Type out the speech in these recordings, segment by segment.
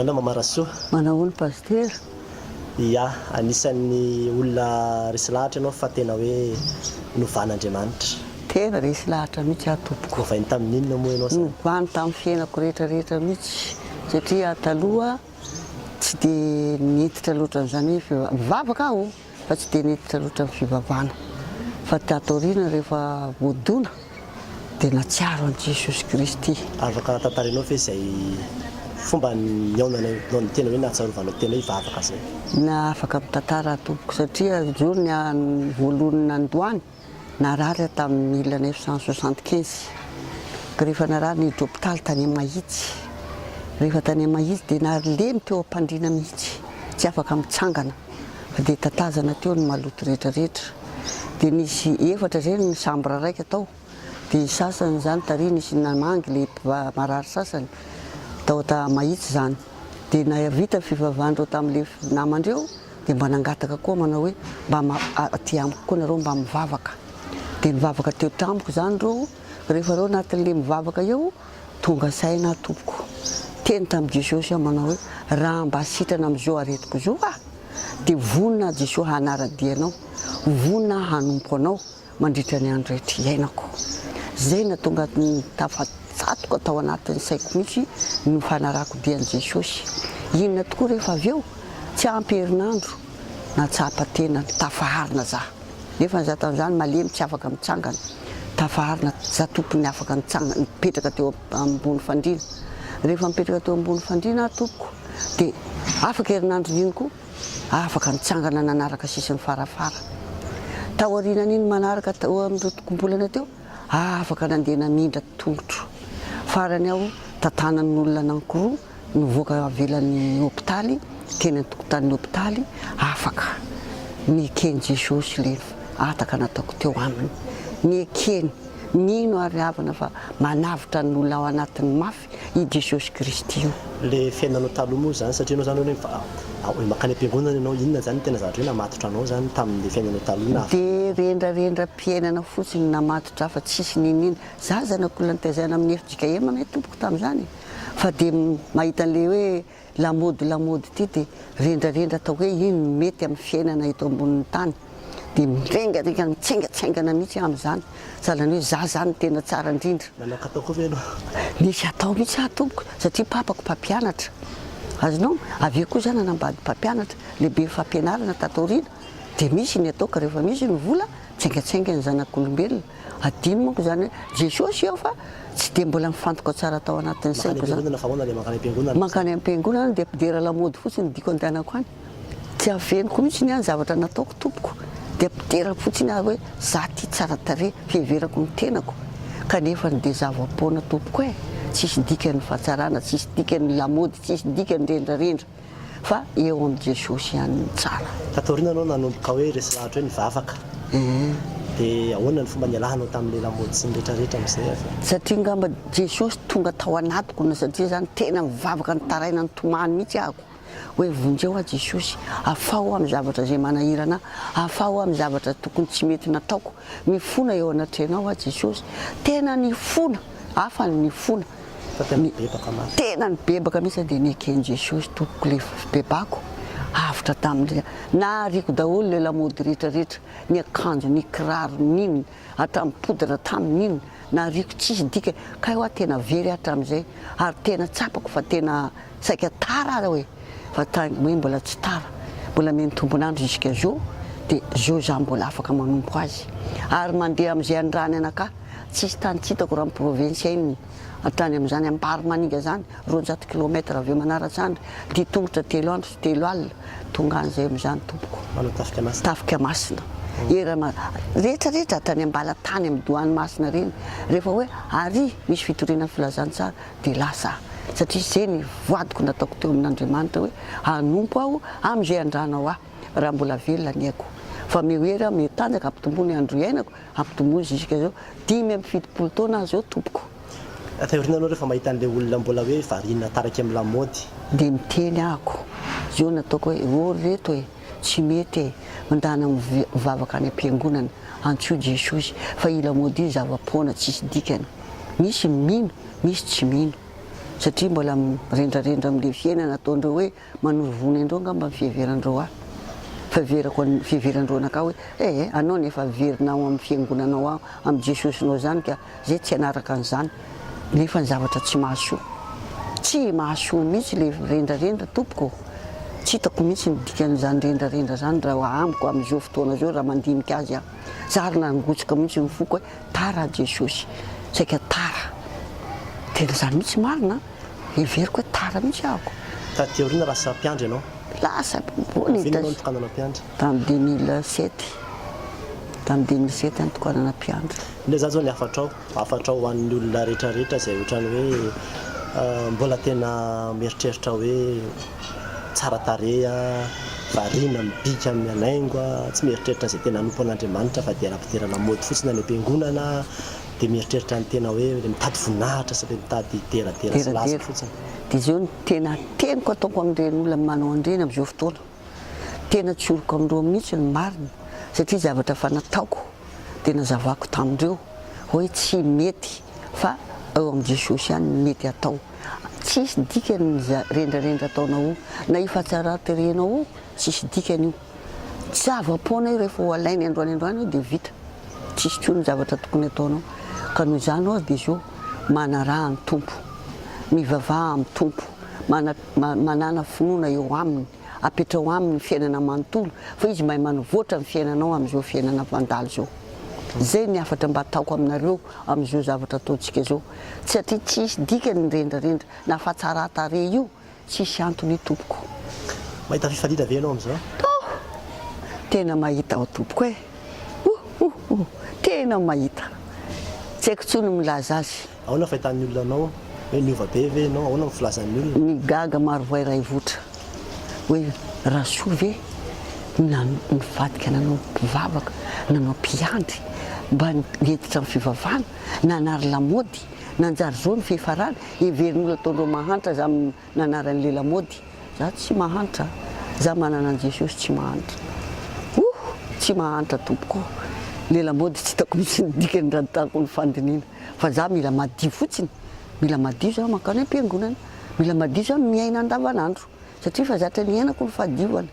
Manao mamarasoa. Manao ny pasteur. Ia, anisan'ny olona resy lahatra ianao fa tena hoe novan'Andriamanitra. Tena resy lahatra mihitsy atompoko. Novainy tamin'inona moa ianao zany? Novany tamin'ny fiainako rehetrarehetra mihitsy satria taloha tsy dia niditra loatra amin'izany hoe mivavaka aho fa tsy dia niditra loatra amin'ny fivavahana. Fa tatoriana rehefa voadona dia natsiaro an'i Jesosy Kristy. Afaka tantarainao ve izay fomba niaonanao ny tena hoe nahatsiarovanao tena hivavaka zay? Na afaka mitantara atompoko satria zao ny voalohany nandoany narary tamin'ny 1975. Rehefa narary niditra hôpitaly tany Mahitsy. Rehefa tany Mahitsy dia narilemy teo am-pandriana mihitsy, tsy afaka mitsangana fa dia tatazana teo ny maloto rehetrarehetra. Dia nisy efatra zay ny sambra raika tao. Dia sasany zany tary nisy namangy le marary sasany tao ta Mahitsy zany. Dia navita fivavahandreo tamin'le namandreo dia mba nangataka koa manao hoe mba aty amiko koa nareo mba mivavaka. Dia mivavaka teo tamiko zany reo. Rehefa reo anatin'le mivavaka eo tonga saina atompoko. Teny tamin'i Jesosy aho manao hoe raha mba sitrana amin'izao aretiko izao dia vonina Jesosy hanara-dianao, vonina hanompo anao mandritra ny andro rehetra iainako. Zay natonga tafatsatoka tao anatin'ny saiko mihitsy ny fanarako dian'i Jesosy. Inona tokoa rehefa avy eo tsy ampy herinandro natsapa tena tafaharina za. Nefa za tamin'izany malemy tsy afaka mitsangana. Tafaharina za tompony afaka mitsangana mipetraka teo ambony fandriana. Rehefa mipetraka teo ambony fandriana tompoko dia afaka herinandro iny koa afaka mitsangana nanaraka sisiny farafara. Tao aorianan'iny manaraka tao amin'ireo tokom-bolana teo afaka nandeha namindra tongotro. Farany aho tantanan'olona anankiroa nivoaka avelan'ny hôpitaly teny an-tokotanin'ny hôpitaly afaka niekeny Jesosy le ataka nataoko teo aminy. Niekeny nino ary havana fa manavitra ny olona ao anatin'ny mafy i Jesosy Kristy io. Le fiainanao taloha moa zany satria anao zany hoe makany am-piangonana ianao, inona zany tena zavatra hoe namatotra anao zany tamin'le fiainanao taloha? Dia rendrarendram-piainana fotsiny namatotra fa tsisy ninina. Za zanak'olona nitaizana amin'ny FJKM me tompoko tamin'izany. Fa dia mahita an'le hoe lamody ity dia rendrarendra atao hoe ino mety amin'ny fiainana eto ambonin'ny tany. Dia mirengarenga mitsengatsengana mihitsy amin'izany. Sahalan'ny hoe za zany tena tsara indrindra. Nanakatao koa ve ianao? Nisy atao mihitsy atompoko satria papako mpampianatra. Azonao avy koa zany nanambady mpampianatra lehibe fampianarana tatoriana. Dia misy ny ataoko rehefa misy ny vola tsengatsengana zanak'olombelona. Adino moako zany hoe Jesosy eo fa tsy dia mbola mifantoka tsara tao anatin'ny saiko zany. Mankany am-piangonana dia ampidera lamody fotsiny diko andehanako any. Tsy aveniko mihitsy ny any zavatra nataoko tompoko. Dia ampidera fotsiny aho hoe za ty tsara tarehy fiheverako ny tenako. Kanefa dia zava-poana tompoko e. Tsisy dikany fahatsarana, tsisy dikany lamody, tsisy dikany rendrarendra. Fa eo amin'ny Jesosy ihany ny tsara. Tatoriana anao nanomboka hoe resy lahatra hoe nivavaka. Dia ahoana ny fomba nialahanao tamin'le lamody sy ny rehetrarehetra amin'izay? Satria ngamba Jesosy tonga tao anatiko na satria zany tena mivavaka nitaraina ny tomany mihitsy ahako. Hoe vonjeo a Jesosy, afao amin'ny zavatra zay manahirana, afao amin'ny zavatra tokony tsy mety nataoko. Mifona eo anatrenao a Jesosy. Tena nifona, hafa ny nifona. Tena nibebaka mihitsy dia niekeny Jesosy tompoko le bebako. Avitra tamin'le nahariko daholo le lamody rehetrarehetra, ny akanjo, ny kiraro, ninona, hatramin'ny-podra tamin'inona, nahariko tsisy dika. Ka eo tena very hatramin'izay ary tena tsapako fa tena saika tara ara hoe. Fa tany hoe mbola tsy tara, mbola menitombonandro jusqu'à zao dia zao za mbola afaka manompo azy. Ary mandeha amin'izay andrany anaka tsisy tany tsy hitako raha provinsia iny atany amin'izany Ambarimaninga zany 200 kilometatra avy eo Manaratsandry, dia tongotra 3 andro sy 3 alina tonga an'izay amin'izany tompoko. Tafika masina. Rehetrarehetra tany Ambalatany amin'ny Doany masina reny. Rehefa hoe ary misy fitoriana filazantsara dia lasa. Satria izay ny voadiko nataoko teo amin'Andriamanitra hoe hanompo aho amin'izay andranao aho raha mbola velona ny aiko. Fa mihoera mitanjaka ampitombo ny andro iainako, ampitombo jusqu'à zao 5-7 taona zao tompoko. Taoriana anao rehefa mahita an'ilay olona mbola hoe variana taraiky amin'ny lamaody dia miteny ahako. Zao nataoko hoe reto e, tsy mety e, mandana mivavaka any am-piangonana antsoa Jesosy fa i lamaody io zava-poana tsisy dikany. Misy mino, misy tsy mino. satria mbola rendrarendra amin'le fiainana ataondreo hoe manovony andreo ngamba fiheverandreo a fiheverandreo anakao hoe anao nefa verina ao amin'ny fiangonanao a amin'ny Jesosinao zany ka zay tsy hanaraka an'izany nefa ny zavatra tsy mahasoa tsy mahasoa mihitsy le rendrarendra tompoko tsy hitako mihitsy ny dikan'izany rendrarendra zany raha amiko amin'izao fotoana zao raha mandinika azy a zary nangotsika mihitsy ny foko hoe tara Jesosy saika tara tena zany mihitsy marina heveriko hoe tara mihitsy ahako taty aoriana lasa mpiandry ianao lasa vinanao nitokanana mpiandry tamin'ny 2007 any tokanana mpiandry indray zany zao ny afatra ao ho an'ny olona rehetrarehetra zay ohatrany hoe mbola tena mieritreritra hoe tsara tareha varina mibika amin'ny anaingo tsy mieritreritra zay tena anompo an'Andriamanitra fa dia rapitera lamody fotsiny any am-piangonana dia mieritreritra ny tena hoe mitady voninahitra sy mitady teratera sy lasa fotsiny dia zao ny tena teniko ataoko amin'ireny olona manao an'ireny amin'izao fotoana tena tsoroko amin'ireo mihitsy ny marina satria zavatra fa nataoko dia nazavako tamindreo hoe tsy mety fa eo amin'i Jesosy ihany mety atao tsisy dikany rendrarendra ataonao na ifatsaraterenao tsisy dikany io zava-poana io rehefa ho alainy androany io dia vita tsisy tsony zavatra tokony ataonao ka noho izany ao dia zao manaraha amin'ny tompo mivavaha amin'ny tompo manana finoana eo aminy apetrao aminy fiainana manontolo fa izy mahay manovoatra ny fiainanao amin'izao fiainana vandalo zao zay ny afatra mba ataoko aminareo amin'izao zavatra ataontsika zao satria tsisy dikany ny rendrarendra na fahatsara-tare io tsisy antony tompoko mahita fifaliana ve ianao amin'izao tena mahita ao tompoko hoe tena mahita tsy haiko tsony milaza azy ahoana fahitan'ny olona anao hoe niova be ve ianao ahoana mifilazan'ny olona ny gaga maro voay ray votra hoe raha soa ve nivadika nanao mpivavaka nanao mpiandry mba nentitra amin'ny fivavahana nanary lamody nanjary zao ny fifarana heverin'olona ataondreo mahantra za nanaran'le lamody za tsy mahantra za manana an' Jesosy tsy mahantra tsy mahantra tompoko le lamody tsy hitako misy nidikany raditako ny fandiniana fa za mila madio fotsiny mila madio za mankany am-piangonana mila madio za miaina andavanandro satria fa zatra ny ainako ny fahadiovana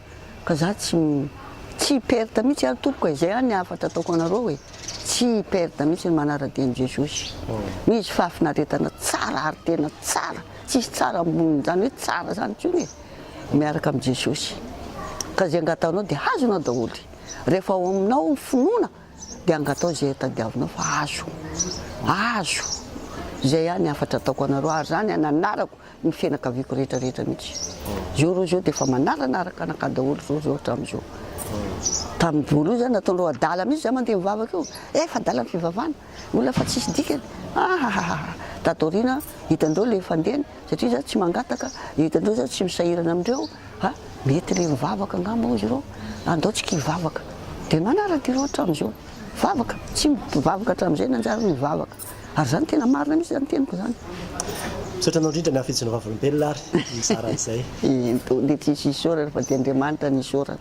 ka za tsy perte mihitsy ary tompoko e zay any afatra ataoko anareo hoe tsy perte mihitsy ny manara-dian'i Jesosy misy fahafinaretana tsara ary tena tsara tsisy tsara amboniny zany hoe tsara zany tsony e miaraka amin'i Jesosy ka zay angataonao dia azonao daholy rehefa ao aminao ny finoana dia angatao zay tadiavinao fa azo zay any afatra ataoko anareo ary zany nanarako ny fianakaviako rehetrarehetra mihitsy zao dia efa manaranaraka anaka daholo zao hatramin'izao tamin'ny voaloha zany nataondreo adala mihitsy za mandeha mivavaka io efa adala ny fivavahana olona fa tsisy dikany tatorina hitandreo le fandehany satria za tsy mangataka hitandreo za tsy misahirana amindreo mety le mivavaka angamba izy reo andao tsika hivavaka dia manaradireo hatramin'izao vavaka tsy mivavaka hatramin'izay nanjary mivavaka ary zany tena marina mihitsy zany teniko zany misaotranao indrindra ny hafijinao vavolombelona ary misaran'izay le tsisy isorana fa dia Andriamanitra ny isorana.